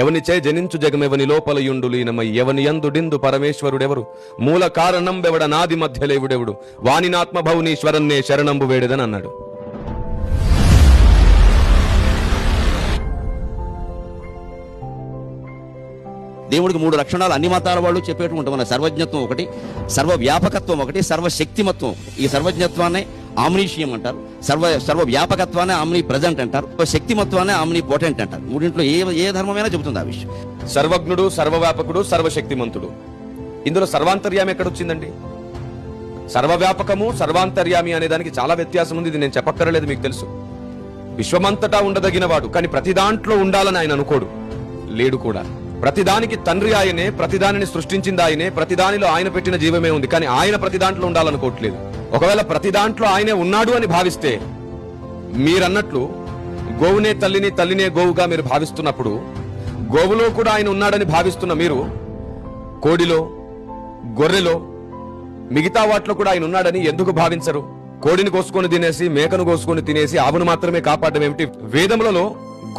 ఎవనిచే జనించు జగమెవని లోపలయుండు లీనమై ఎవని యందుడిందు పరమేశ్వరుడెవరు మూల కారణం వెవడ నాది మధ్యలేవుడెవడు వానినాత్మభౌనీశ్వరన్నే శరణంబు వేడెదని అన్నాడు. దేవుడికి 3 లక్షణాలు అన్ని మతాల వాళ్ళు చెప్పేటువంటి మన సర్వజ్ఞత్వం ఒకటి, సర్వవ్యాపకత్వం ఒకటి, సర్వశక్తిమత్వం. ఈ సర్వజ్ఞత్వాన్ని ఆమ్నీషియం అంటారు, సర్వవ్యాపకత్వాన్ని ఆమ్ని ప్రజెంట్ అంటారు, శక్తిమత్వాన్ని ఆమ్ని పోటెంట్ అంటారు. మూడింట్లో ఏ ధర్మమైనా చెబుతుంది ఆ విషయం. సర్వజ్ఞుడు, సర్వవ్యాపకుడు, సర్వశక్తిమంతుడు. ఇందులో సర్వాంతర్యామి ఎక్కడొచ్చిందండి? సర్వవ్యాపకము, సర్వాంతర్యామి అనే దానికి చాలా వ్యత్యాసం ఉంది. ఇది నేను చెప్పక్కర్లేదు, మీకు తెలుసు. విశ్వమంతటా ఉండదగినవాడు, కానీ ప్రతి దాంట్లో ఉండాలని ఆయన అనుకోడు, లేడు కూడా. ప్రతిదానికి తండ్రి ఆయనే, ప్రతిదానిని సృష్టించింది ఆయనే, ప్రతిదానిలో ఆయన పెట్టిన జీవమే ఉంది, కానీ ఆయన ప్రతి దాంట్లో ఉండాలనుకోవట్లేదు. ఒకవేళ ప్రతి దాంట్లో ఆయనే ఉన్నాడు అని భావిస్తే, మీరన్నట్లు గోవునే తల్లిని, తల్లినే గోవుగా మీరు భావిస్తున్నప్పుడు, గోవులో కూడా ఆయన ఉన్నాడని భావిస్తున్న మీరు కోడిలో, గొర్రెలో, మిగతా వాటిలో కూడా ఆయన ఉన్నాడని ఎందుకు భావించరు? కోడిని కోసుకొని తినేసి, మేకను కోసుకొని తినేసి ఆవును మాత్రమే కాపాడడం ఏమిటి? వేదములలో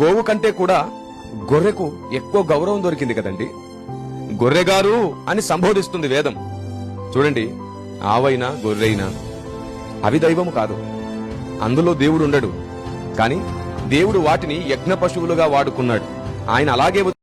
గోవు కంటే కూడా గొర్రెకు ఎక్కువ గౌరవం దొరికింది కదండి. గొర్రెగారు అని సంబోధిస్తుంది వేదం. చూడండి, ఆవైనా గొర్రెైనా అవి దైవము కాదు, అందులో దేవుడు ఉండడు. కానీ దేవుడు వాటిని యజ్ఞ పశువులుగా వాడుకున్నాడు. ఆయన అలాగే